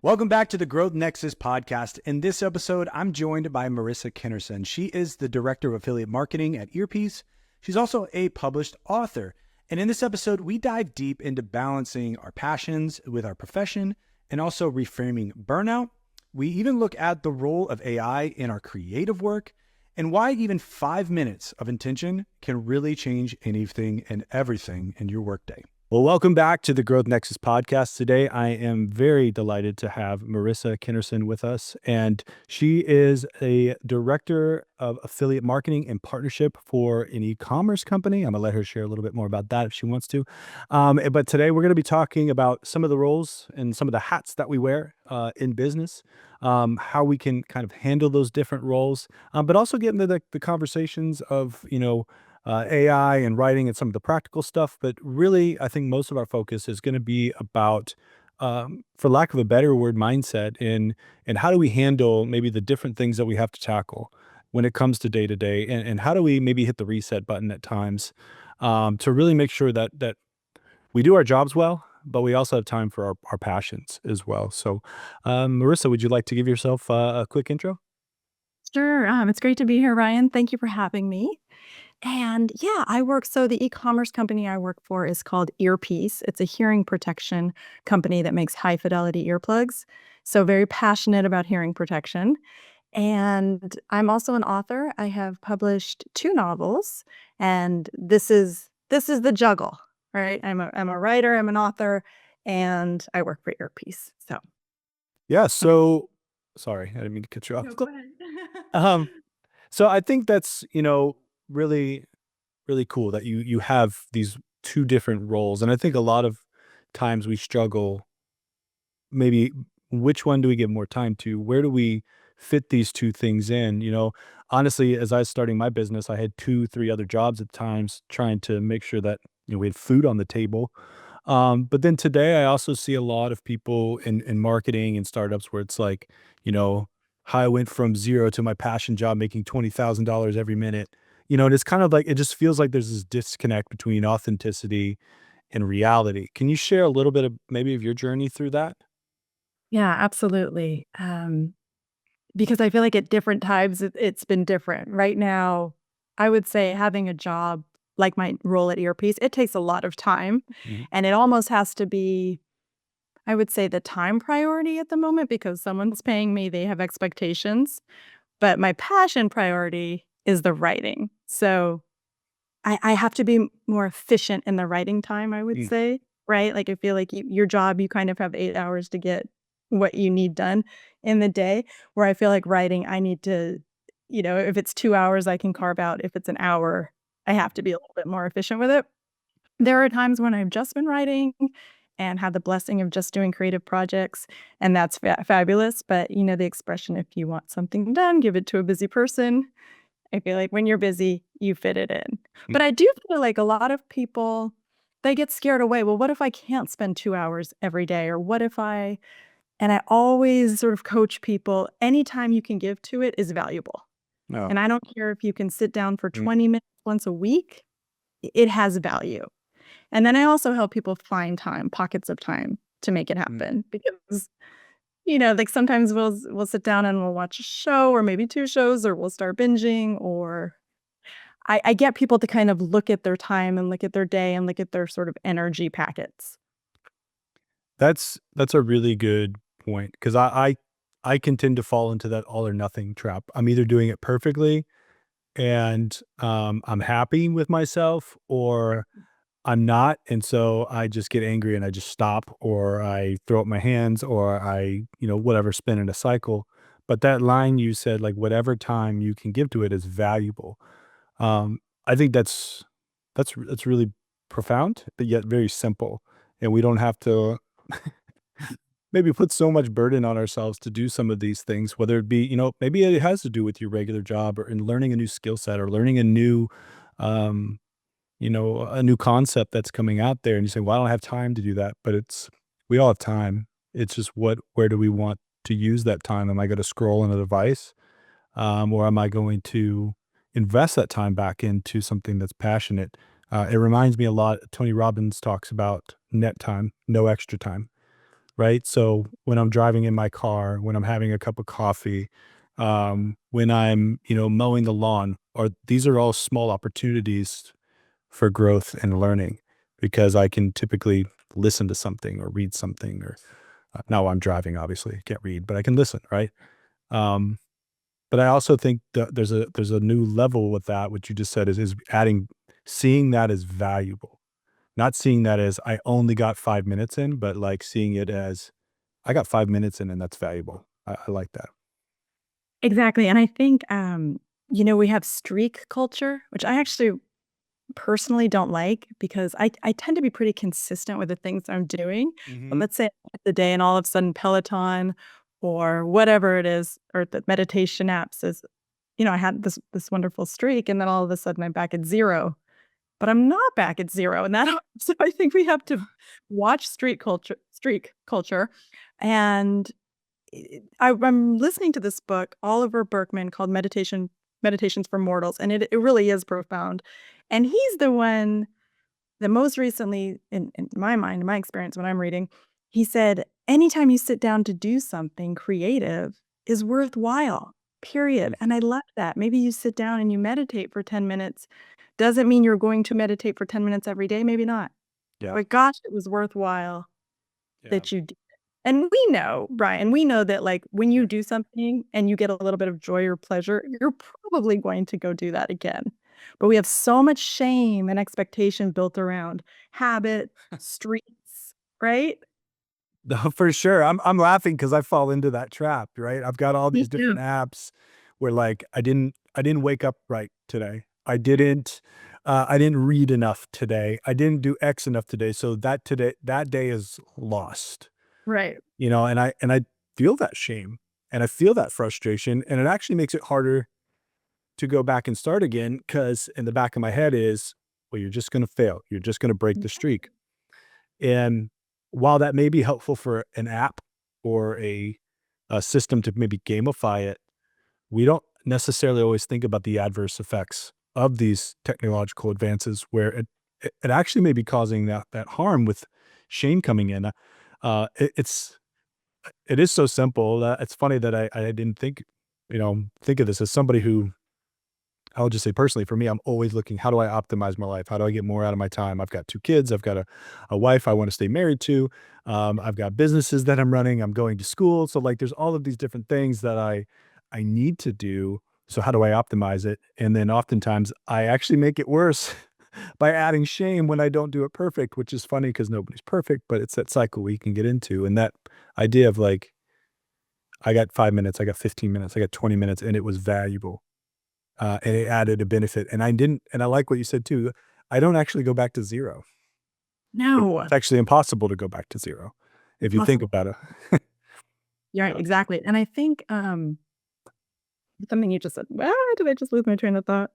Welcome back to the Growth Nexus podcast. In this episode, I'm joined by Marissa Kennerson. She is the Director of Affiliate Marketing at Earpiece. She's also a published author. And in this episode, we dive deep into balancing our passions with our profession and also reframing burnout. We even look at the role of AI in our creative work and why even 5 minutes of intention can really change anything and everything in your workday. Well, welcome back to the Growth Nexus podcast. Today, I am very delighted to have Marissa Kennerson with us, and she is a director of affiliate marketing and partnership for an e-commerce company. I'm gonna let her share a little bit more about that if she wants to. But today, we're gonna be talking about some of the roles and some of the hats that we wear in business, how we can kind of handle those different roles, but also get into the conversations of, AI and writing and some of the practical stuff. But really, I think most of our focus is going to be about, for lack of a better word, mindset and how do we handle maybe the different things that we have to tackle when it comes to day to day, and how do we maybe hit the reset button at times to really make sure that we do our jobs well, but we also have time for our passions as well. So, Marissa, would you like to give yourself a quick intro? Sure. It's great to be here, Ryan. Thank you for having me. And yeah, so the e-commerce company I work for is called Earpiece. It's a hearing protection company that makes high fidelity earplugs. So very passionate about hearing protection. And I'm also an author. I have published 2 novels, and this is the juggle, right? I'm a writer, I'm an author, and I work for Earpiece. So Yeah. So, sorry, I didn't mean to cut you off. no, go ahead. Um, So I think that's, really, really cool that you have these two different roles. And I think a lot of times we struggle, maybe which one do we give more time to? Where do we fit these two things in? Honestly, as I was starting my business, I had 2, 3 other jobs at times trying to make sure that, we had food on the table. But then today I also see a lot of people in marketing and startups where it's like, how I went from 0 to my passion job making $20,000 every minute. And it's kind of like it just feels like there's this disconnect between authenticity and reality. Can you share a little bit of maybe of your journey through that? Yeah, absolutely. Because I feel like at different times it's been different. Right now, I would say having a job like my role at Earpiece, it takes a lot of time, Mhm. and it almost has to be, I would say, the time priority at the moment because someone's paying me, they have expectations, but my passion priority is the writing. So I have to be more efficient in the writing time, I would Mm. say, right? Like, I feel like your job, you kind of have 8 hours to get what you need done in the day, where I feel like writing, I need to if it's 2 hours, I can carve out. If it's an hour, I have to be a little bit more efficient with it. There are times when I've just been writing and had the blessing of just doing creative projects, and that's fabulous, but, the expression, "If you want something done, give it to a busy person." I feel like when you're busy, you fit it in. Mm. But I do feel like a lot of people, they get scared away. Well, what if I can't spend 2 hours every day? Or what if I and I always sort of coach people, any time you can give to it is valuable. No. And I don't care if you can sit down for Mm. 20 minutes once a week, it has value. And then I also help people find time, pockets of time to make it Mm. happen because like sometimes we'll sit down and we'll watch a show or maybe 2 shows or we'll start binging or I get people to kind of look at their time and look at their day and look at their sort of energy packets. That's a really good point because I can tend to fall into that all or nothing trap. I'm either doing it perfectly and I'm happy with myself, or I'm not, and so I just get angry and I just stop, or I throw up my hands, or I, whatever, spin in a cycle. But that line you said, like, whatever time you can give to it is valuable. I think that's really profound, but yet very simple. And we don't have to maybe put so much burden on ourselves to do some of these things, whether it be, maybe it has to do with your regular job or in learning a new skill set or learning um, a new concept that's coming out there, and you say, "Well, I don't have time to do that." But we all have time. It's just where do we want to use that time? Am I gonna scroll on a device, or am I going to invest that time back into something that's passionate? It reminds me a lot. Tony Robbins talks about net time, no extra time. right? So when I'm driving in my car, when I'm having a cup of coffee, when I'm, mowing the lawn, or these are all small opportunities for growth and learning because I can typically listen to something or read something or now I'm driving, obviously, I can't read, but I can listen, right? Um, but I also think that there's a new level with that, what you just said is adding, seeing that as valuable, not seeing that as I only got 5 minutes in, but like seeing it as I got 5 minutes in and that's valuable. I like that. Exactly, and I think, we have streak culture, which I actually personally don't like because I tend to be pretty consistent with the things I'm doing. But Hmm. let's say at the day and all of a sudden Peloton or whatever it is, or the meditation app says, I had this wonderful streak, and then all of a sudden I'm back at 0, but I'm not back at 0, and that so I think we have to watch streak culture, and I'm listening to this book, Oliver Burkeman, called Meditations for Mortals, and it really is profound, and he's the one that most recently, in my mind, in my experience when I'm reading, he said, "Anytime you sit down to do something creative is worthwhile, period." Mm. And I love that. Maybe you sit down and you meditate for 10 minutes. Doesn't mean you're going to meditate for 10 minutes every day, maybe not. Yeah. But gosh, it was worthwhile Yeah. that you did. And we know, Brian, we know that, like, when you Yeah. do something and you get a little bit of joy or pleasure, you're probably going to go do that again. But we have so much shame and expectation built around habit, streaks, right? No, for sure. I'm laughing because I fall into that trap, right? I've got all Me these too. different apps where like I didn't wake up right today. I didn't read enough today. I didn't do X enough today. So that day is lost. Right. And I feel that shame and I feel that frustration. And it actually makes it harder to go back and start again because in the back of my head is, well, you're just gonna fail. You're just gonna break the streak. And while that may be helpful for an app or a system to maybe gamify it, we don't necessarily always think about the adverse effects of these technological advances where it actually may be causing that harm with shame coming in. It is so simple. It's funny that I didn't think of this as somebody who I'll just say personally, for me, I'm always looking, how do I optimize my life? How do I get more out of my time? I've got 2 kids. I've got a wife I want to stay married to. I've got businesses that I'm running. I'm going to school. So like there's all of these different things that I need to do. So how do I optimize it? And then oftentimes I actually make it worse by adding shame when I don't do it perfect, which is funny because nobody's perfect, but it's that cycle we can get into. And that idea of like, I got 5 minutes, I got 15 minutes, I got 20 minutes, and it was valuable and it added a benefit. And I like what you said too. I don't actually go back to 0. No. It's actually impossible to go back to 0 if you think Impossible. about it. You're right, Yeah. exactly. And I think, something you just said, did I just lose my train of thought?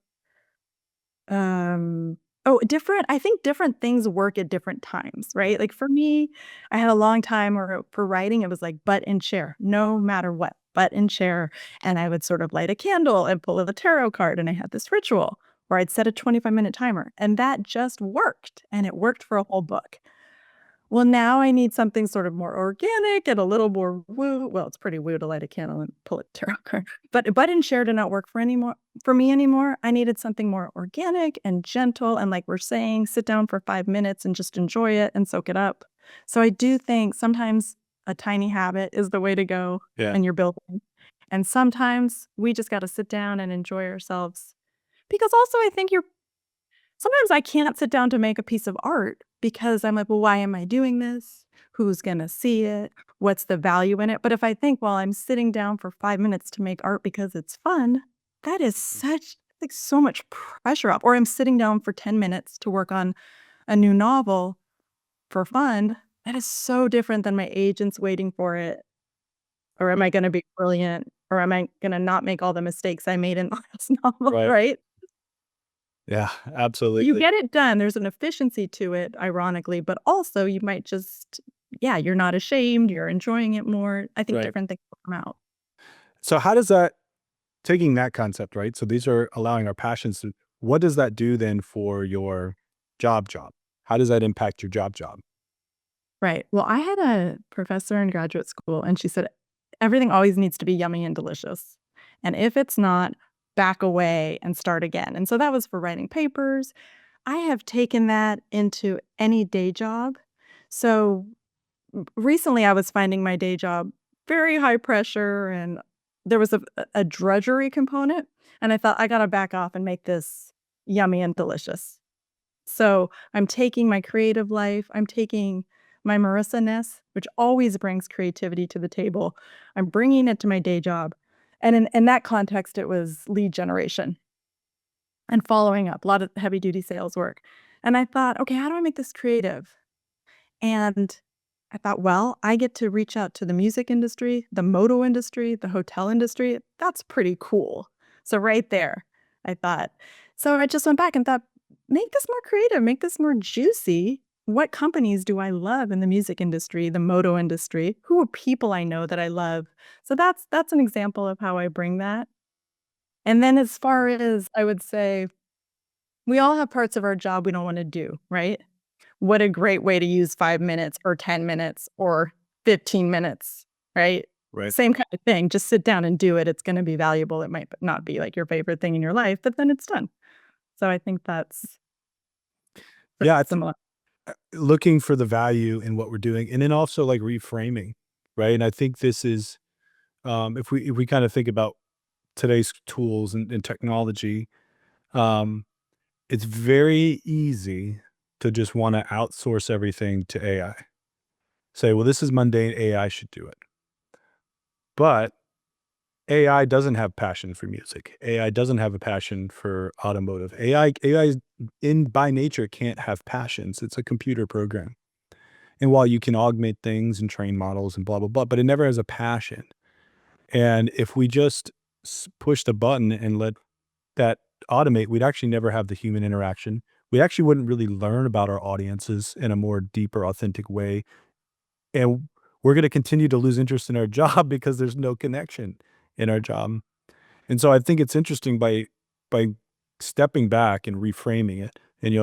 Um, different I think different things work at different times, Yeah. right? Like, for me, I had a long time where for writing, it was like butt and chair, no matter what, butt and chair, and I would sort of light a candle and pull a tarot card, and I had this ritual where I'd set a 25-minute timer, and that just worked, and it worked for a whole book. Well, now I need something sort of more organic and a little more woo. Well, it's pretty woo to light a candle and pull a tarot card, but bud and share did not work for me anymore. I needed something more organic and gentle, and like we're saying, sit down for 5 minutes and just enjoy it and soak it up. So I do think sometimes a tiny habit is the way to go Yeah. and you're building, and sometimes we just gotta sit down and enjoy ourselves. Because also I think you're sometimes I can't sit down to make a piece of art because I'm like, "Well, why am I doing this? Who's gonna see it? What's the value in it?" But if I think, "Well, I'm sitting down for 5 minutes to make art because it's fun," that is such like, so much pressure up. Or I'm sitting down for 10 minutes to work on a new novel for fun. That is so different than my agents waiting for it. Or am I gonna be brilliant? Or am I gonna not make all the mistakes I made in the last novel, Right. right? Yeah, You absolutely. get it done, there's an efficiency to it, ironically, but also you might just yeah, you're not ashamed, you're enjoying it more. I think Right. different things will come out. So how does that taking that concept, right? So these are allowing our passions to what does that do then for your job? How does that impact your job? Right. Well, I had a professor in graduate school, and she said everything always needs to be yummy and delicious. And if it's not, back away and start again. And so that was for writing papers. I have taken that into any day job. So recently I was finding my day job very high pressure, and there was a drudgery component. And I thought, I got to back off and make this yummy and delicious. So I'm taking my creative life, I'm taking my Marissa-ness, which always brings creativity to the table. I'm bringing it to my day job. And in that context, it was lead generation and following up, a lot of heavy duty sales work. And I thought, okay, how do I make this creative? And I thought, well, I get to reach out to the music industry, the moto industry, the hotel industry. That's pretty cool. So right there, I thought. So I just went back and thought, make this more creative, make this more juicy. What companies do I love in the music industry, the moto industry? Who are people I know that I love? So that's an example of how I bring that. And then as far as I would say, we all have parts of our job we don't want to do, right? What a great way to use 5 minutes or 10 minutes or 15 minutes, right? Right. Same kind of thing. Just sit down and do it. It's going to be valuable. It might not be like your favorite thing in your life, but then it's done. So I think that's Yeah, similar. looking for the value in what we're doing, and then also like reframing, right? And I think this is, if we kind of think about today's tools and technology, um, it's very easy to just want to outsource everything to AI. Say, well, this is mundane, AI should do it. But AI doesn't have passion for music. AI doesn't have a passion for automotive. AI in by nature can't have passions. It's a computer program. And while you can augment things and train models and blah blah blah, but it never has a passion. And if we just push the button and let that automate, we'd actually never have the human interaction. We actually wouldn't really learn about our audiences in a more deeper, authentic way. And we're going to continue to lose interest in our job because there's no connection in our job. And so I think it's interesting by stepping back and reframing it. And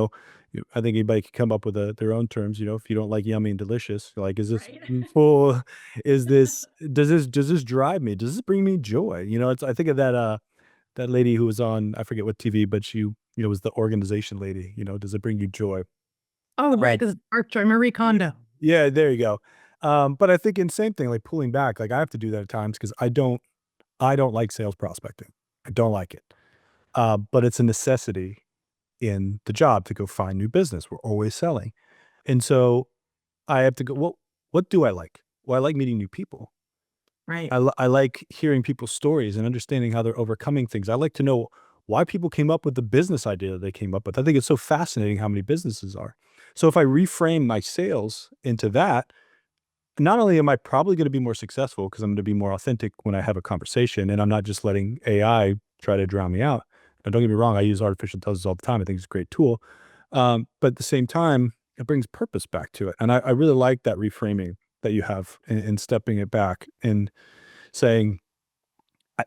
I think anybody could come up with their own terms. If you don't like yummy and delicious, you're like, is this Right. full? Is this does this drive me? Does this bring me joy? I think of that lady who was on, I forget what TV, but she was the organization lady. Does it bring you joy? Oh, right. This is Dark Joy, Marie Kondo. Yeah, there you go. But I think in same thing, like pulling back, like I have to do that at times because I don't like sales prospecting. I don't like it. But it's a necessity in the job to go find new business. We're always selling. And so I have to go, well, what do I like? Well, I like meeting new people. Right. I like hearing people's stories and understanding how they're overcoming things. I like to know why people came up with the business idea that they came up with. I think it's so fascinating how many businesses are. So if I reframe my sales into that, not only am I probably going to be more successful because I'm going to be more authentic when I have a conversation and I'm not just letting AI try to drown me out. Now, don't get me wrong, I use artificial intelligence all the time. I think it's a great tool. But at the same time, it brings purpose back to it. And I really like that reframing that you have in stepping it back and saying,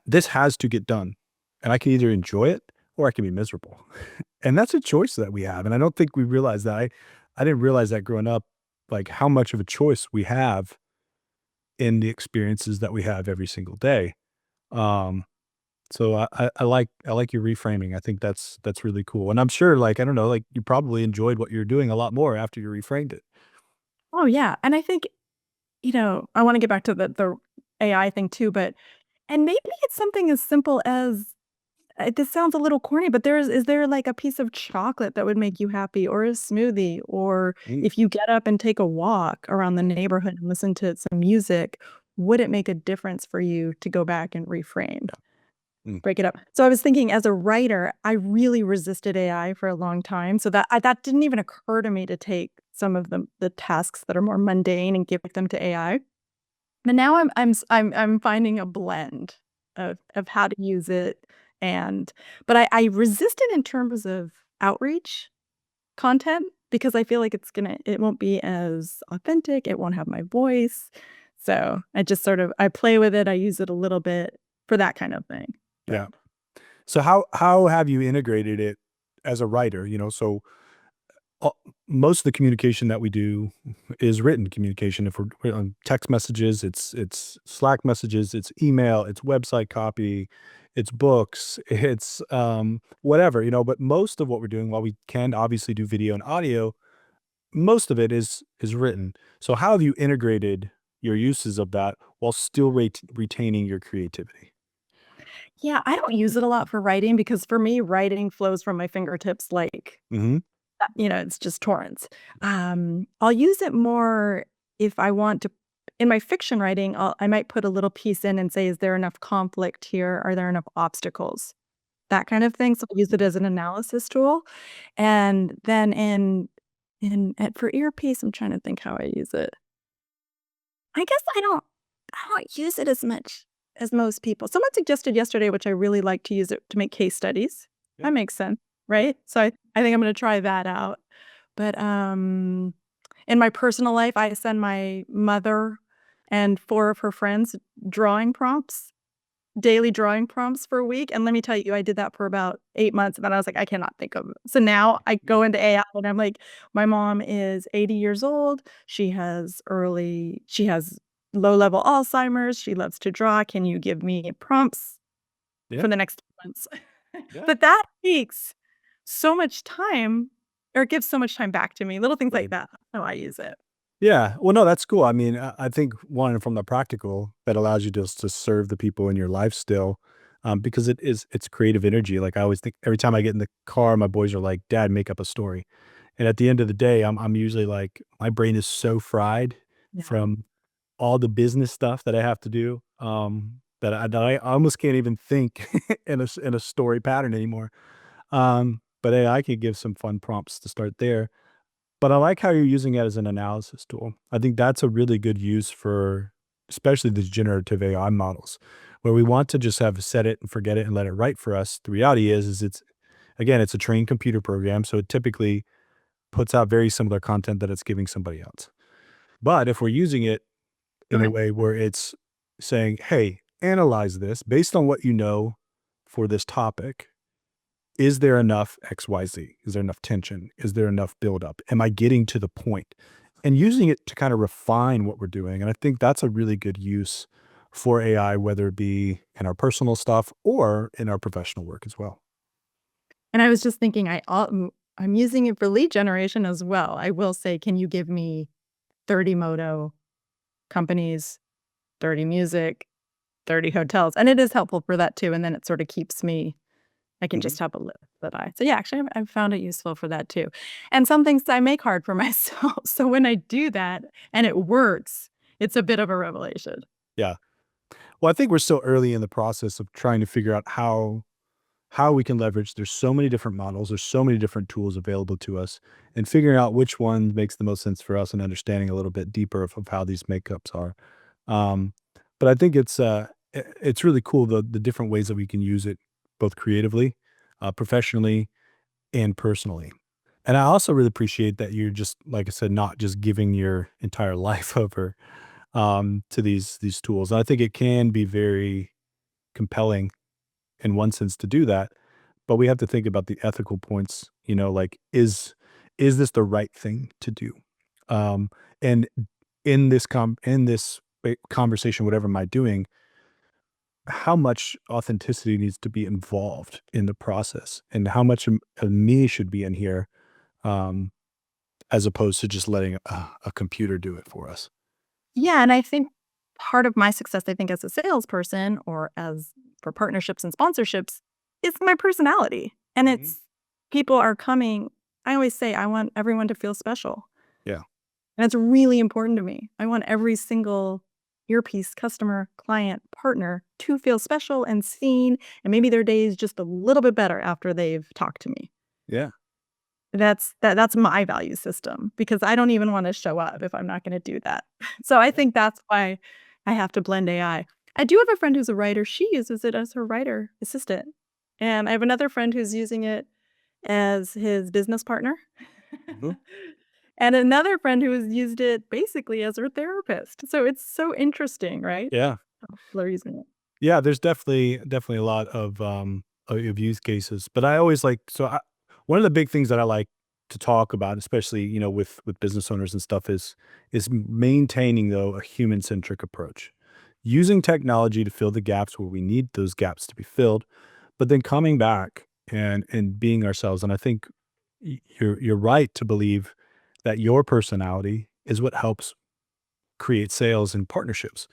this has to get done. And I can either enjoy it or I can be miserable. And that's a choice that we have. And I don't think we realize that. I didn't realize that growing up, like how much of a choice we have in the experiences that we have every single day. Um, so I like your reframing. I think that's really cool. And I'm sure, like, I don't know, like you probably enjoyed what you're doing a lot more after you reframed it. Oh, yeah. And I think, I want to get back to the AI thing too, but and maybe it's something as simple as this sounds a little corny, but is there like a piece of chocolate that would make you happy or a smoothie? Or Mm, if you get up and take a walk around the neighborhood and listen to some music, would it make a difference for you to go back and reframe? mm, Break it up. So I was thinking as a writer, I really resisted AI for a long time. So that didn't even occur to me to take some of the tasks that are more mundane and give them to AI. But now I'm finding a blend of how to use it, but I resist it in terms of outreach content because I feel like it won't be as authentic, it won't have my voice. So I just sort of I play with it, I use it a little bit for that kind of thing. But yeah. So how have you integrated it as a writer? So uh, most of the communication that we do is written communication. If we're on text messages, it's Slack messages, it's email, it's website copy, it's books, it's whatever, but most of what we're doing, while we can obviously do video and audio, most of it is written. So how have you integrated your uses of that while still retaining your creativity? Yeah, I don't use it a lot for writing because for me, writing flows from my fingertips like, Hmm. it's just torrents. I'll use it more if I want to in my fiction writing, I might put a little piece in and say, "Is there enough conflict here? Are there enough obstacles?" That kind of thing, so I use it as an analysis tool, and then for earpiece, I'm trying to think how I use it. I guess I don't use it as much as most people. Someone suggested yesterday, which I really like to use it to make case studies. Yeah. That makes sense, right? So I think I'm gonna try that out. But, in my personal life, I send my mother and 4 of her friends drawing prompts, daily drawing prompts for a week, and let me tell you, I did that for about 8 months, and then I was like, "I cannot think of it." So now I go into AI and I'm like, "My mom is 80 years old, she has low-level Alzheimer's, she loves to draw, can you give me prompts Yeah. for the next 2 months?" Yeah. But that takes so much time or it gives so much time back to me, little things like Right. that, how I use it. Yeah. Well, no, that's cool. I mean, I think one from the practical that allows you to serve the people in your life still, because it's creative energy. Like I always think every time I get in the car, my boys are like, "Dad, make up a story." And at the end of the day, I'm usually like, my brain is so fried Yeah. from all the business stuff that I have to do, that I almost can't even think in a story pattern anymore. But AI could give some fun prompts to start there. But I like how you're using it as an analysis tool. I think that's a really good use for especially these generative AI models, where we want to just have set it and forget it and let it write for us. The reality is it's again, it's a trained computer program, so it typically puts out very similar content that it's giving somebody else. But if we're using it in a Okay. way where it's saying, "Hey, analyze this based on what you know for this topic. Is there enough XYZ? Is there enough tension? Is there enough buildup? Am I getting to the point?" And using it to kind of refine what we're doing. And I think that's a really good use for AI, whether it be in our personal stuff or in our professional work as well. And I was just thinking I'm using it for lead generation as well. I will say, "Can you give me 30 moto companies, 30 music, 30 hotels?" And it is helpful for that too, and then it sorta keeps me I can Mhm. just have a list that I so yeah, actually, I've found it useful for that too. And some things I make hard for myself, so when I do that and it works, it's a bit of a revelation. Yeah. Well, I think we're still early in the process of trying to figure out how we can leverage. There's so many different models, there's so many different tools available to us, and figuring out which one makes the most sense for us and understanding a little bit deeper of how these makeups are. Um, but I think it's really cool the different ways that we can use it both creatively, professionally, and personally. And I also really appreciate that you're just, like I said, not just giving your entire life over to these tools. And I think it can be very compelling in one sense to do that, but we have to think about the ethical points, like is this the right thing to do? Um, and in this conversation, whatever am I doing, how much authenticity needs to be involved in the process, and how much of me should be in here, um, as opposed to just letting a computer do it for us. Yeah, and I think part of my success, I think, as a salesperson or as for partnerships and sponsorships is my personality. And Mhm. it's people are coming I always say I want everyone to feel special. Yeah. And it's really important to me. I want every single earpiece customer, client, partner to feel special and seen, and maybe their day is just a little bit better after they've talked to me. Yeah. That's my value system because I don't even wanna show up if I'm not gonna do that. So I Yeah. think that's why I have to blend AI. I do have a friend who's a writer, she uses it as her writer assistant, and I have another friend who's using it as his business partner, Mhm. and another friend who has used it basically as her therapist. So it's so interesting, right? Yeah. How people are using it. Yeah, there's definitely a lot of use cases, but I always like one of the big things that I like to talk about, especially, with business owners and stuff, is maintaining, though, a human-centric approach. Using technology to fill the gaps where we need those gaps to be filled, but then coming back and being ourselves. And I think you're right to believe that your personality is what helps create sales and partnerships.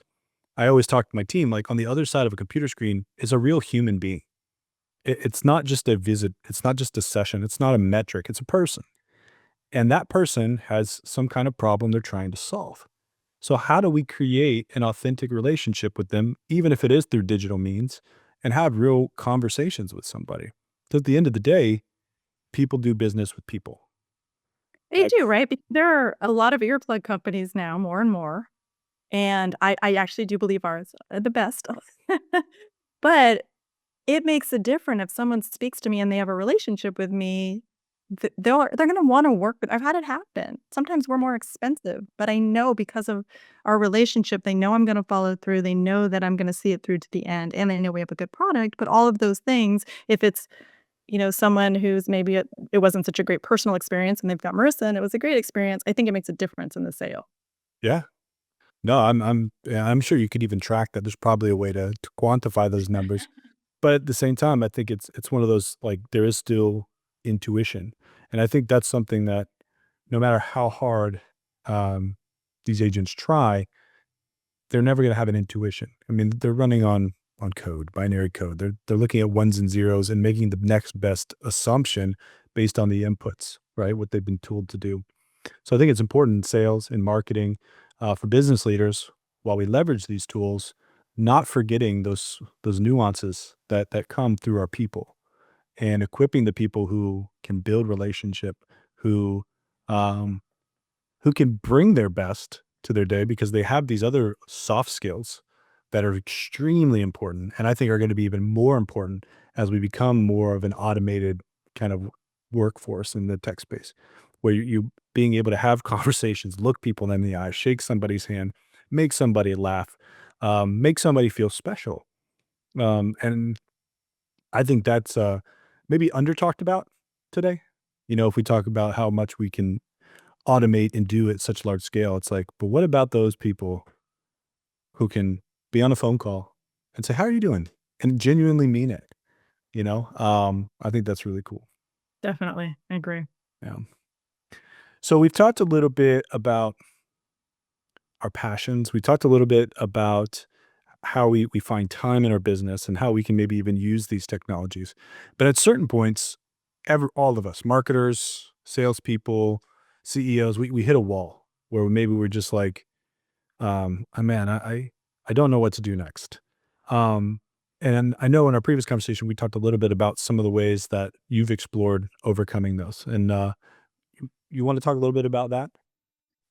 I always talk to my team, like, on the other side of a computer screen is a real human being. It's not just a visit, it's not just a session, it's not a metric, it's a person. And that person has some kind of problem they're trying to solve. So how do we create an authentic relationship with them, even if it is through digital means, and have real conversations with somebody? Because at the end of the day, people do business with people. They do, right? There are a lot of earplug companies now, more and more, and I actually do believe ours are the best. But it makes a difference if someone speaks to me and they have a relationship with me, they're gonna wanna work with. I've had it happen. Sometimes we're more expensive, but I know because of our relationship, they know I'm gonna follow through, they know that I'm gonna see it through to the end, and they know we have a good product, but all of those things, if it's, someone who's maybe it wasn't such a great personal experience and they've got Marissa and it was a great experience, I think it makes a difference in the sale. Yeah. No, yeah, I'm sure you could even track that. There's probably a way to quantify those numbers. But at the same time, I think it's one of those, like, there is still intuition. And I think that's something that no matter how hard, um, these agents try, they're never gonna have an intuition. I mean, they're running on code, binary code. They're looking at ones and zeros and making the next best assumption based on the inputs, right? What they've been told to do. So I think it's important in sales and marketing, for business leaders, while we leverage these tools, not forgetting those nuances that come through our people, and equipping the people who can build relationship, who um, who can bring their best to their day because they have these other soft skills that are extremely important, and I think are going to be even more important as we become more of an automated kind of workforce in the tech space, where you being able to have conversations, look people in the eye, shake somebody's hand, make somebody laugh, make somebody feel special. And I think that's maybe under talked about today. If we talk about how much we can automate and do at such large scale, it's like, but what about those people who can be on a phone call and say, "How are you doing?" and genuinely mean it, I think that's really cool. Definitely, I agree. Yeah. So we've talked a little bit about our passions. We talked a little bit about how we find time in our business and how we can maybe even use these technologies. But at certain points, all of us, marketers, salespeople, CEOs, we hit a wall where maybe we're just like, oh, man, I don't know what to do next. Um, and I know in our previous conversation, we talked a little bit about some of the ways that you've explored overcoming those. And you want to talk a little bit about that?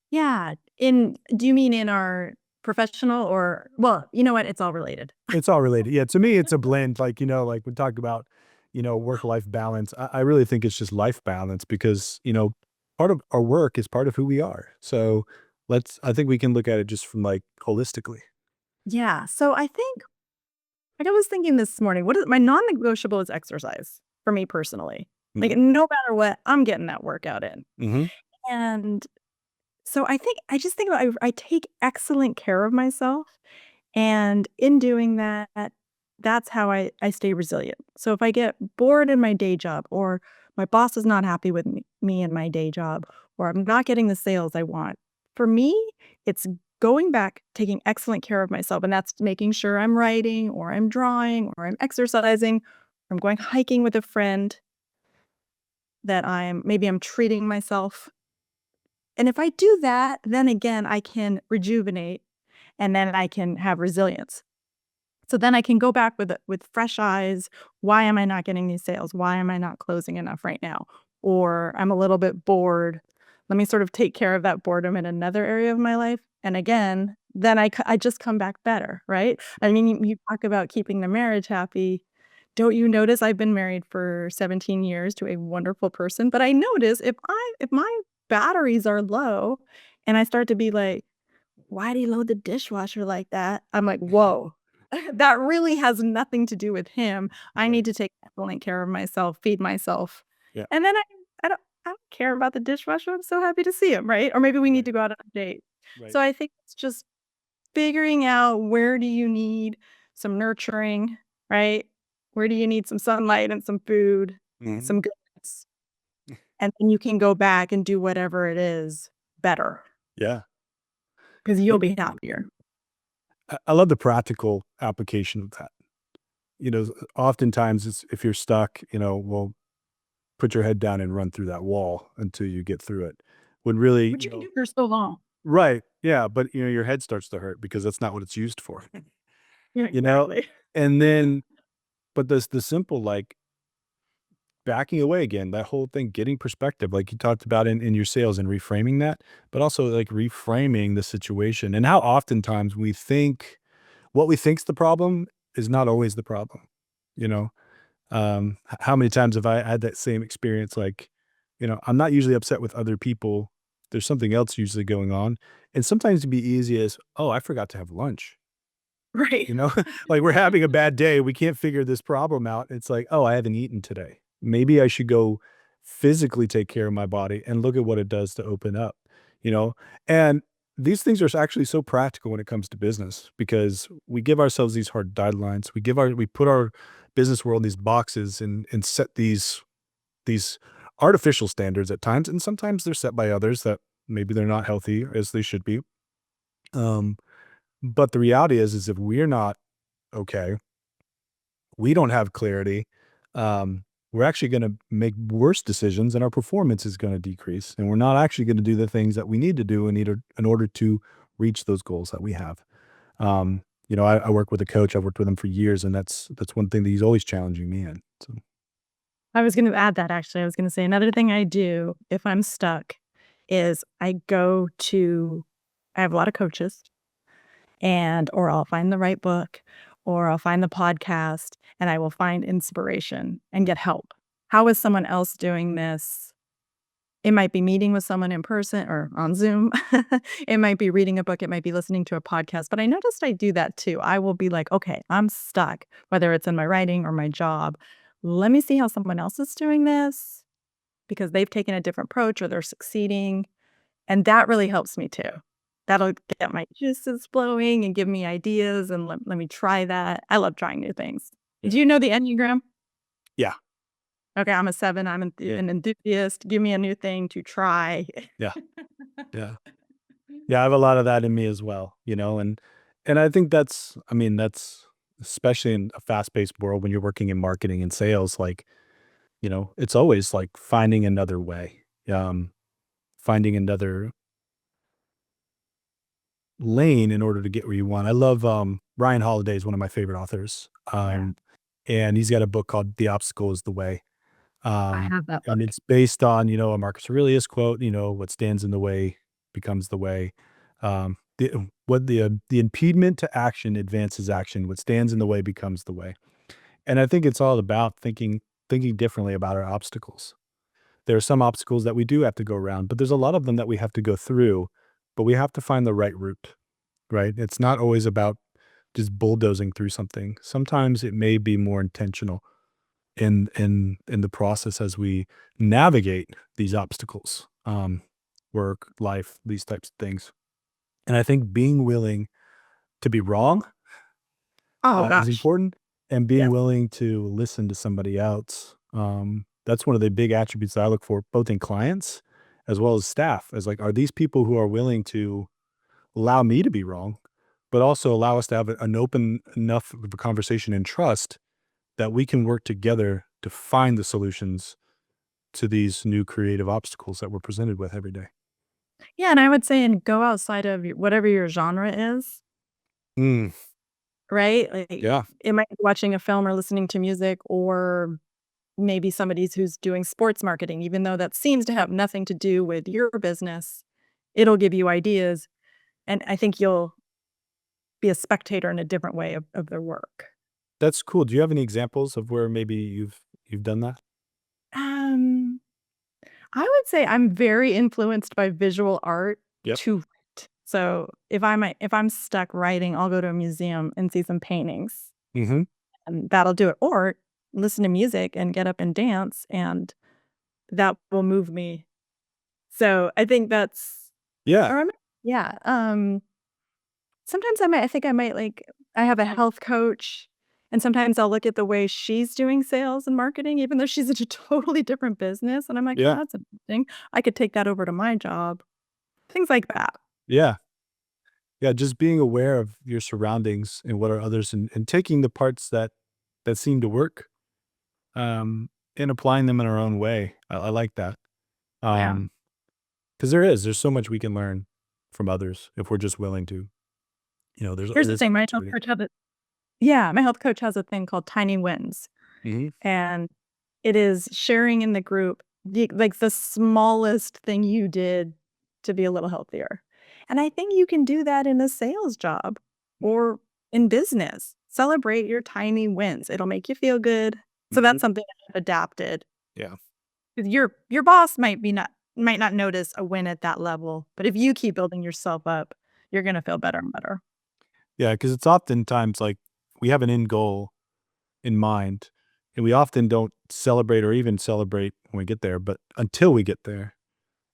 Yeah, do you mean in our professional or well, you know what? It's all related. It's all related. Yeah, to me, it's a blend. Like, like we talk about, work-life balance. I really think it's just life balance because, part of our work is part of who we are. So I think we can look at it just from, like, holistically. Yeah, so I think like, I was thinking this morning, what is my non-negotiable is exercise for me personally. Like, Mhm. no matter what, I'm getting that workout in. Mhm. And so I just think about I take excellent care of myself, and in doing that, that's how I stay resilient. So if I get bored in my day job or my boss is not happy with me in my day job or I'm not getting the sales I want, for me, it's going back, taking excellent care of myself, and that's making sure I'm writing or I'm drawing or I'm exercising, or I'm going hiking with a friend, that I'm treating myself. And if I do that, then again, I can rejuvenate and then I can have resilience. So then I can go back with fresh eyes. Why am I not getting these sales? Why am I not closing enough right now? Or I'm a little bit bored. Let me sort of take care of that boredom in another area of my life. And again, then I just come back better, right? I mean, you talk about keeping the marriage happy. Don't you notice I've been married for 17 years to a wonderful person, but I notice if my batteries are low and I start to be like, "Why do you load the dishwasher like that?" I'm like, "Whoa, that really has nothing to do with him. I Right. need to take excellent care of myself, feed myself." Yeah. And then I don't I don't care about the dishwasher. I'm so happy to see him, right? Or maybe we need Right. to go out on a date. Right. So I think it's just figuring out where do you need some nurturing, right? Where do you need some sunlight and some food, Mhm. some goodness? And then you can go back and do whatever it is better Yeah. because Yeah. you'll be happier. I love the practical application of that. Oftentimes it's if you're stuck, well, put your head down and run through that wall until you get through it. When really, What you can do for so long. right. Yeah. But, your head starts to hurt because that's not what it's used for, Yeah, you know? exactly. And then, but the simple, like backing away again, that whole thing, getting perspective, like you talked about in your sales and reframing that, but also like reframing the situation and how oftentimes we think what we think's the problem is not always the problem, you know? How many times have I had that same experience? Like, I'm not usually upset with other people. There's something else usually going on. And sometimes it'd be easy as, oh, I forgot to have lunch. Right. You know, like we're having a bad day. We can't figure this problem out. It's like, oh, I haven't eaten today. Maybe I should go physically take care of my body and look at what it does to open up, you know? And these things are actually so practical when it comes to business because we give ourselves these hard deadlines. We put our business world in these boxes and set these artificial standards at times. And sometimes they're set by others that maybe they're not healthy as they should be. Um, but the reality is if we're not okay, we don't have clarity, we're actually gonna make worse decisions and our performance is gonna decrease, and we're not actually gonna do the things that we need to do in order to reach those goals that we have. I work with a coach, I've worked with him for years, and that's one thing that he's always challenging me in, so I was gonna add that actually. I was gonna say another thing I do if I'm stuck is I have a lot of coaches or I'll find the right book or I'll find the podcast and I will find inspiration and get help. How is someone else doing this? It might be meeting with someone in person or on Zoom. It might be reading a book. It might be listening to a podcast. But I noticed I do that too. I will be like, okay, I'm stuck, whether it's in my writing or my job. Let me see how someone else is doing this because they've taken a different approach or they're succeeding. And that really helps me too. That'll get my juices flowing and give me ideas and let me try that. I love trying new things. yeah. Do you know the Enneagram? Yeah, Okay, I'm a 7. An enthusiast. Give me a new thing to try. yeah, yeah. Yeah, I have a lot of that in me as well, and I think that's especially in a fast-paced world when you're working in marketing and sales, like, it's always like finding another way, finding another lane in order to get where you want. I love, Ryan Holiday is one of my favorite authors, Yeah, and he's got a book called The Obstacle is the Way, I um, have that and book. it's based on, a Marcus Aurelius quote, "What stands in the way becomes the way." The impediment to action advances action, what stands in the way becomes the way. And I think it's all about thinking differently about our obstacles. There are some obstacles that we do have to go around, but there's a lot of them that we have to go through, but we have to find the right route, right? It's not always about just bulldozing through something. Sometimes it may be more intentional in the process as we navigate these obstacles, work, life, these types of things. And I think being willing to be wrong Oh is gosh. important, and being Yes. willing to listen to somebody else. That's one of the big attributes that I look for, both in clients as well as staff. As like, are these people who are willing to allow me to be wrong, but also allow us to have an open enough of a conversation and trust that we can work together to find the solutions to these new creative obstacles that we're presented with every day. Yeah, and I would say and go outside of whatever your genre is, Mm, right? Like, yeah. it might be watching a film or listening to music or maybe somebody's who's doing sports marketing, even though that seems to have nothing to do with your business, it'll give you ideas, and I think you'll be a spectator in a different way of their work. That's cool. Do you have any examples of where maybe you've done that? Um, I would say I'm very influenced by visual art Yep. to write. So, if I'm stuck writing, I'll go to a museum and see some paintings, Mhm. and that'll do it, or listen to music and get up and dance, and that will move me. So I think that's, Yeah. or yeah. Sometimes I might like, I have a health coach, and sometimes I'll look at the way she's doing sales and marketing, even though she's in a totally different business. And I'm like, oh, Yeah. that's interesting. I could take that over to my job. Things like that. Yeah. Yeah. Just being aware of your surroundings and what are others, and taking the parts that seem to work, um, and applying them in our own way. I like that. Yeah. Um, because there's so much we can learn from others if we're just willing to. Here's the There's thing, opportunity. my health coach has a thing called tiny wins. Mhm. And it is sharing in the group the smallest thing you did to be a little healthier. And I think you can do that in a sales job or in business. Celebrate your tiny wins. It'll make you feel good. So Mhm. that's something I've adapted. Yeah. 'Cause your boss might not notice a win at that level, but if you keep building yourself up, you're gonna feel better and better. Yeah. Because it's oftentimes like we have an end goal in mind, and we often don't celebrate or even celebrate when we get there, but until we get there.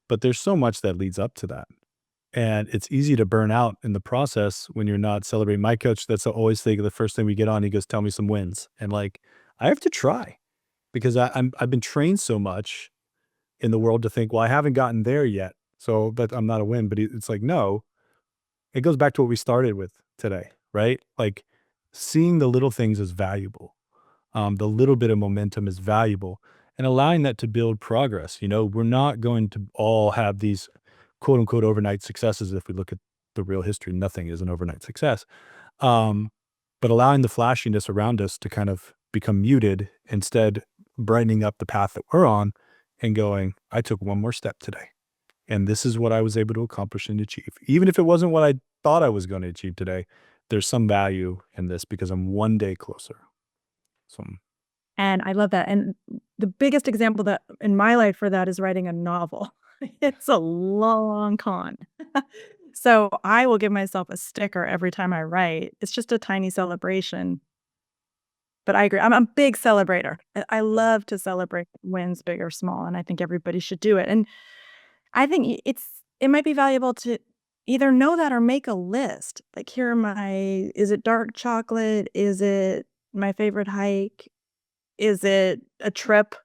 But there's so much that leads up to that. And it's easy to burn out in the process when you're not celebrating. My coach, that's the always thing, the first thing we get on, he goes, "Tell me some wins." And like, I have to try because I've been trained so much in the world to think, well, I haven't gotten there yet. So, but I'm not a win. But it's like, no, it goes back to what we started with today, right? Like seeing the little things is valuable. The little bit of momentum is valuable, and allowing that to build progress. We're not going to all have these quote unquote overnight successes. If we look at the real history, nothing is an overnight success. Um, but allowing the flashiness around us to kind of become muted, instead brightening up the path that we're on and going, I took one more step today. And this is what I was able to accomplish and achieve. Even if it wasn't what I thought I was going to achieve today, there's some value in this because I'm one day closer. So, And I love that, and the biggest example that in my life for that is writing a novel. It's a long con. So, I will give myself a sticker every time I write. It's just a tiny celebration, but I agree. I'm a big celebrator. I love to celebrate wins, big or small, and I think everybody should do it, and I think it might be valuable to either know that or make a list. Like, here are my is it dark chocolate? Is it my favorite hike? Is it a trip?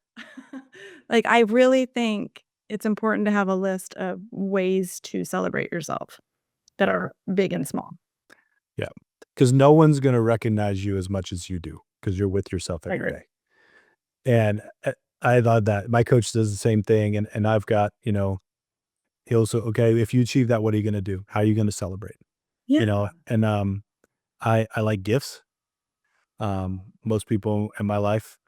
Like, I really think it's important to have a list of ways to celebrate yourself that are big and small. yeah, because no one's gonna recognize you as much as you do, because 'cause you're with yourself I every agree. day. And, I love that. My coach does the same thing, and I've got, he'll say, "Okay, if you achieve that, what are you gonna do? How are you gonna celebrate?" Yeah. And, I like gifts. Most people in my life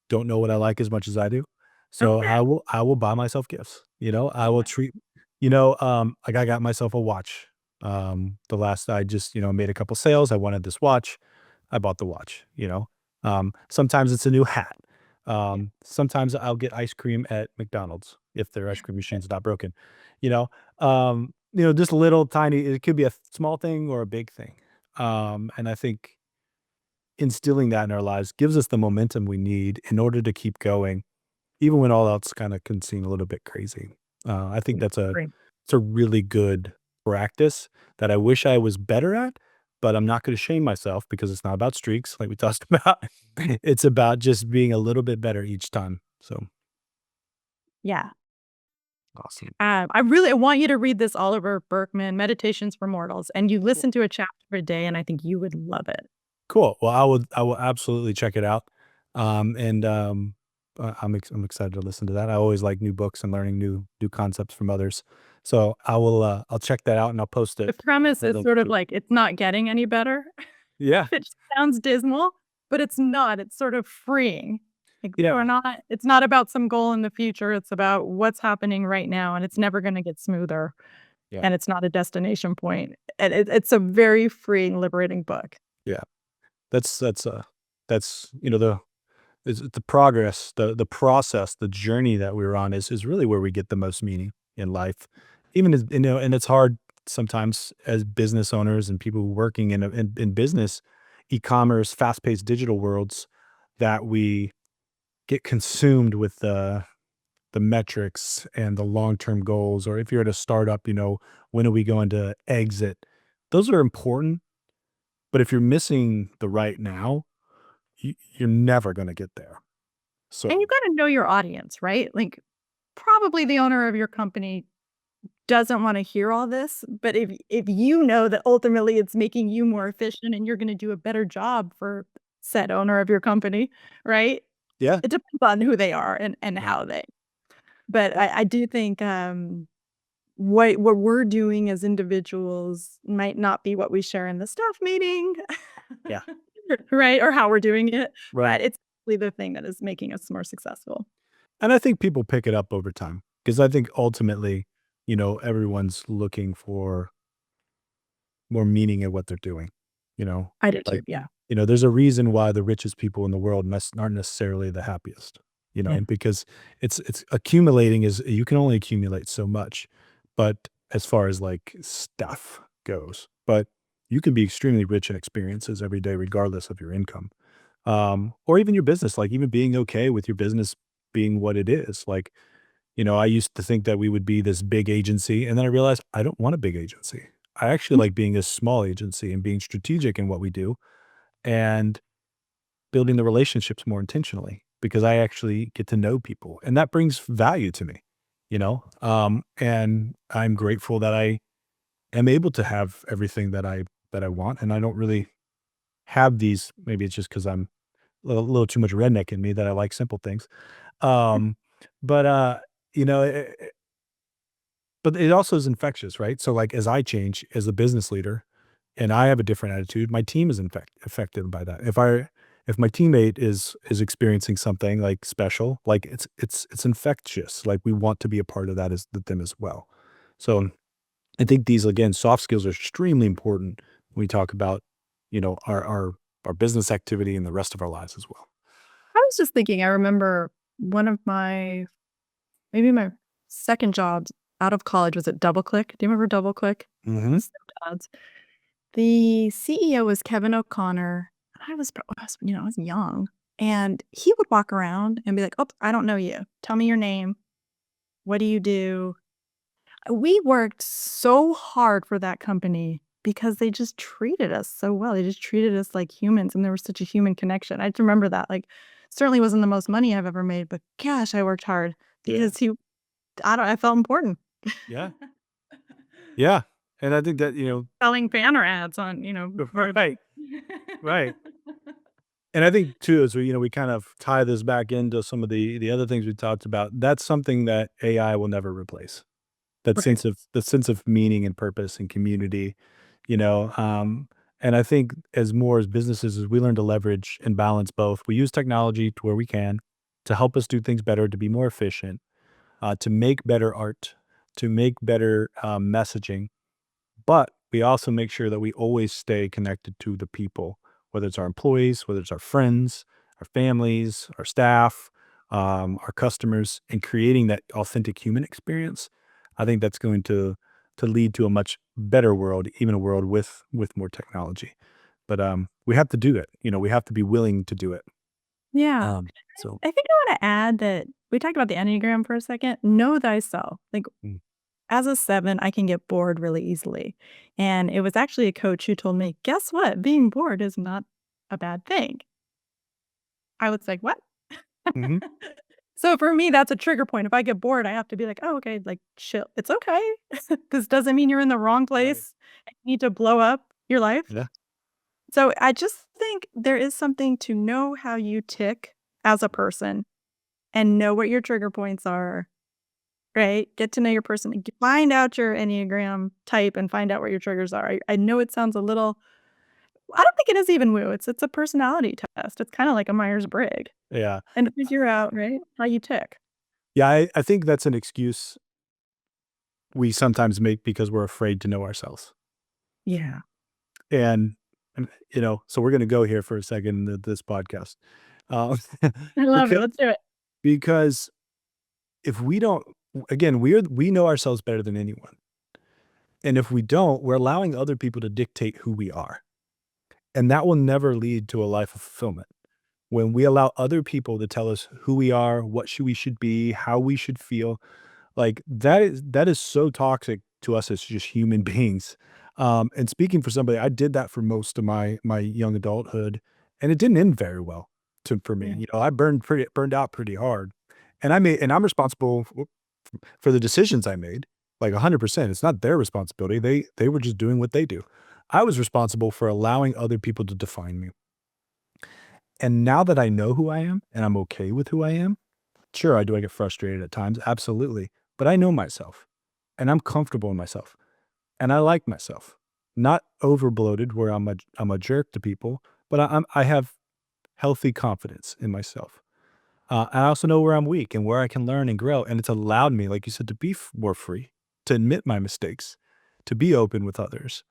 don't know what I like as much as I do. So Okay. I will buy myself gifts, I will Yeah. treat like I got myself a watch. The last I just, made a couple sales. I wanted this watch. I bought the watch. Sometimes it's a new hat. Yeah. Sometimes I'll get ice cream at McDonald's if their ice cream machine's not broken. You know, just little tiny, it could be a small thing or a big thing. And I think instilling that in our lives gives us the momentum we need in order to keep going, even when all else kinda can seem a little bit crazy. I think Great. it's a really good practice that I wish I was better at, but I'm not gonna shame myself because it's not about streaks like we talked about. It's about just being a little bit better each time. So, Yeah. awesome. I really want you to read this Oliver Burkeman, Meditations for Mortals, and you listen to a chapter a day, and I think you would love it. Cool. Well, I will absolutely check it out. And I'm excited to listen to that. I always like new books and learning new concepts from others. So I'll check that out and I'll post The it. premise is The sort of like it's not getting any better. Yeah. It sounds dismal, but it's not. It's sort of freeing. Like, Yeah. it's not about some goal in the future, it's about what's happening right now, and it's never gonna get smoother, Yeah. and it's not a destination point. And it's a very freeing, liberating book. Yeah. That's the it's the progress, the process, the journey that we're on is really where we get the most meaning in life. Even as and it's hard sometimes as business owners and people working in business, e-commerce, fast-paced digital worlds that we get consumed with the the metrics and the long-term goals, or if you're at a startup, when are we going to exit? Those are important, but if you're missing the right now, you're never going to get there. And So you gotta know your audience, right? Like, probably the owner of your company doesn't wanna hear all this, but if you know that ultimately it's making you more efficient and you're gonna do a better job for said owner of your company, right? yeah, It depends on who they are and right. how they but I do think, what we're doing as individuals might not be what we share in the staff meeting, Yeah, right? Or how we're doing it, right. but it's really the thing that is making us more successful. And I think people pick it up over time because I think ultimately, everyone's looking for more meaning in what they're doing, you know? I do too, Like, yeah. there's a reason why the richest people in the world aren't necessarily the happiest, Yeah. and because it's accumulating is you can only accumulate so much, but as far as like stuff goes, but you can be extremely rich in experiences every day, regardless of your income, or even your business, like even being okay with your business being what it is. Like, I used to think that we would be this big agency, and then I realized I don't want a big agency. I actually like being a small agency and being strategic in what we do and building the relationships more intentionally because I actually get to know people, and that brings value to me, and I'm grateful that I am able to have everything that I want, and I don't really have these. Maybe it's just because I'm a little too much redneck in me that I like simple things. Um, but, you know, but it also is infectious, right? So, like, as I change as a business leader and I have a different attitude, my team is affected by that. If my teammate is experiencing something, like, special, like, it's infectious, like, we want to be a part of that as them as well. So, I think these, again, soft skills are extremely important when we talk about, our business activity and the rest of our lives as well. I was just thinking, I remember one of my maybe my second job out of college was at DoubleClick. Do you remember DoubleClick? Mhm. Snipped ads. The CEO was Kevin O'Connor. I was young, and he would walk around and be like, "Oh, I don't know you. Tell me your name. What do you do?" We worked so hard for that company because they just treated us so well. They just treated us like humans, and there was such a human connection. I just remember that, like, certainly wasn't the most money I've ever made, but gosh, I worked hard Yeah. because I felt important. Yeah. Yeah. And I think that, Selling banner ads on, for right, right. And I think too, as we kind of tie this back into some of the other things we talked about, that's something that AI will never replace. That Right. sense of meaning and purpose and community, you know, um, and I think as businesses, as we learn to leverage and balance both, we use technology to where we can to help us do things better, to be more efficient, to make better art, to make better messaging. But we also make sure that we always stay connected to the people, whether it's our employees, whether it's our friends, our families, our staff, our customers, and creating that authentic human experience. I think that's going to lead to a much better world, even a world with more technology. But we have to do it. We have to be willing to do it. Yeah. So I think I wanna add that we talked about the Enneagram for a second. Know thyself. Like, mm, as a 7, I can get bored really easily, and it was actually a coach who told me, "Guess what? Being bored is not a bad thing." I was like, "What?" mhm, So for me, that's a trigger point. If I get bored, I have to be like, "Oh, okay, like, chill. It's okay. This doesn't mean you're in the wrong right. place and you need to blow up your life." Yeah. So I just think there is something to know how you tick as a person and know what your trigger points are, right? Get to know your person and find out your Enneagram type and find out what your triggers are. I know it sounds a little I don't think it is even woo. It's a personality test. It's kinda like a Myers-Briggs Yeah. and to figure out, right, how you tick. Yeah. I think that's an excuse we sometimes make because we're afraid to know ourselves. Yeah. And so we're gonna go here for a second in this podcast. Um, I love it. because Let's do it. because if we don't again, we know ourselves better than anyone, and if we don't, we're allowing other people to dictate who we are, and that will never lead to a life of fulfillment. when we allow other people to tell us who we are, we should be, how we should feel, like that is so toxic to us as just human beings. And speaking for somebody, I did that for most of my young adulthood, and it didn't end very well for me. Yeah. I burned out pretty hard, and I'm responsible for the decisions I made, like 100%. It's not their responsibility. They were just doing what they do. I was responsible for allowing other people to define me. And now that I know who I am and I'm okay with who I am, sure, I get frustrated at times, absolutely. But I know myself and I'm comfortable in myself and I like myself. Not over bloated where I'm a jerk to people, but I have healthy confidence in myself. I also know where I'm weak and where I can learn and grow. And it's allowed me, like you said, to be more free, to admit my mistakes, to be open with others,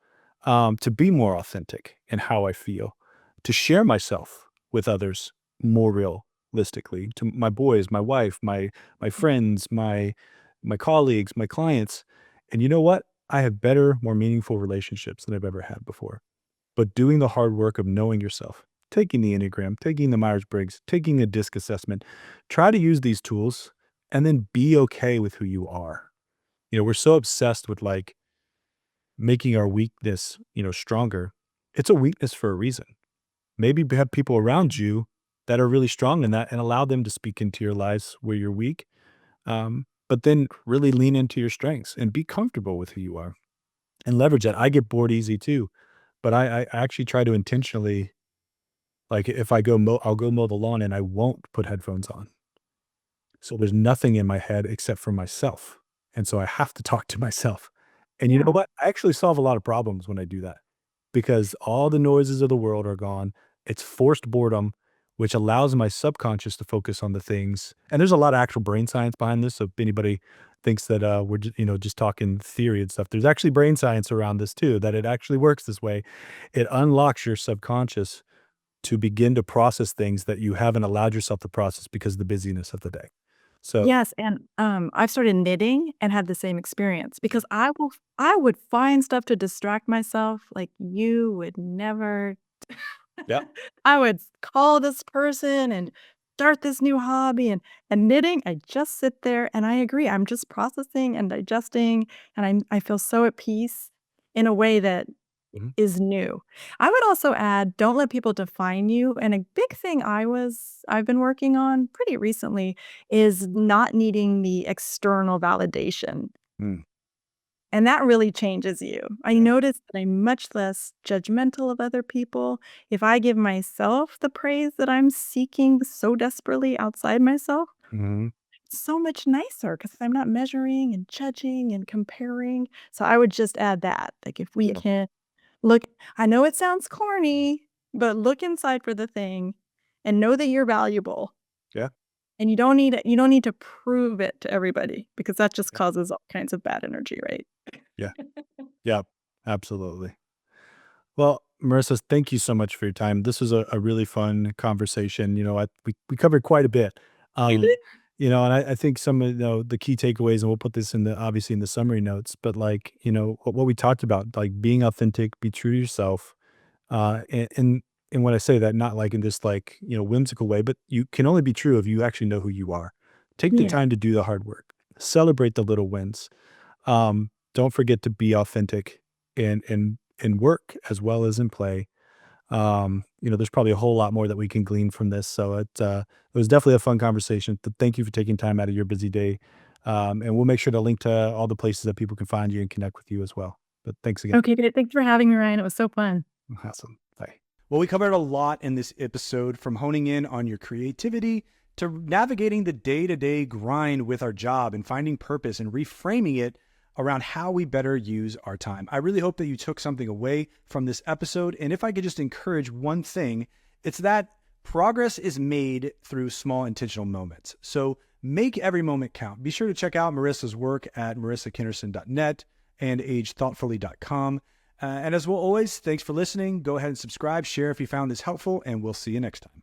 to be more authentic in how I feel, to share myself with others more realistically, to my boys, my wife, my friends, my colleagues, my clients. And you know what? I have better, more meaningful relationships than I've ever had before. But doing the hard work of knowing yourself, taking the Enneagram, taking the Myers-Briggs, taking a DISC assessment, try to use these tools and then be okay with who you are. We're so obsessed with like making our weakness, stronger. It's a weakness for a reason. Maybe have people around you that are really strong in that and allow them to speak into your lives where you're weak. But then really lean into your strengths and be comfortable with who you are and leverage that. I get bored easy too, but I actually try to intentionally, like if I'll go mow the lawn and I won't put headphones on. So there's nothing in my head except for myself. And so I have to talk to myself. And you know Yeah. what? I actually solve a lot of problems when I do that because all the noises of the world are gone. It's forced boredom, which allows my subconscious to focus on the things. And there's a lot of actual brain science behind this. So if anybody thinks that we're just talking theory and stuff, there's actually brain science around this too, that it actually works this way. It unlocks your subconscious to begin to process things that you haven't allowed yourself to process because of the busyness of the day. So Yes, and, I've started knitting and had the same experience because I would find stuff to distract myself like you would never. yeah. I would call this person and start this new hobby, and knitting, I just sit there, and I agree, I'm just processing and digesting, and I feel so at peace in a way that Mhm. is new. I would also add, don't let people define you, and a big thing I've been working on pretty recently is not needing the external validation, Mm, and that really changes you. I yeah. noticed that I'm much less judgmental of other people if I give myself the praise that I'm seeking so desperately outside myself. Mhm. It's so much nicer because 'cause I'm not measuring and judging and comparing, so I would just add that, like, if we Yeah. can look, I know it sounds corny, but look inside for the thing and know that you're valuable, Yeah. and you don't need to prove it to everybody because that just Yeah. causes all kinds of bad energy, right? Yeah. Yeah. Absolutely. Well, Marissa, thank you so much for your time. This was a really fun conversation. We covered quite a bit. And I think some of the key takeaways, and we'll put this in the obviously in the summary notes, but like, what we talked about, like being authentic, be true to yourself. And when I say that, not like in this like, whimsical way, but you can only be true if you actually know who you are. Take the Yeah. time to do the hard work. Celebrate the little wins. Don't forget to be authentic in work as well as in play. There's probably a whole lot more that we can glean from this. So it was definitely a fun conversation. Thank you for taking time out of your busy day. And we'll make sure to link to all the places that people can find you and connect with you as well. But thanks again. Okay, great. Thanks for having me, Ryan. It was so fun. Awesome. Bye. Well, we covered a lot in this episode, from honing in on your creativity to navigating the day-to-day grind with our job and finding purpose and reframing it around how we better use our time. I really hope that you took something away from this episode. And if I could just encourage one thing, it's that progress is made through small intentional moments. So make every moment count. Be sure to check out Marissa's work at marissakennerson.net and agethoughtfully.com. And as well always, thanks for listening. Go ahead and subscribe, share if you found this helpful, and we'll see you next time.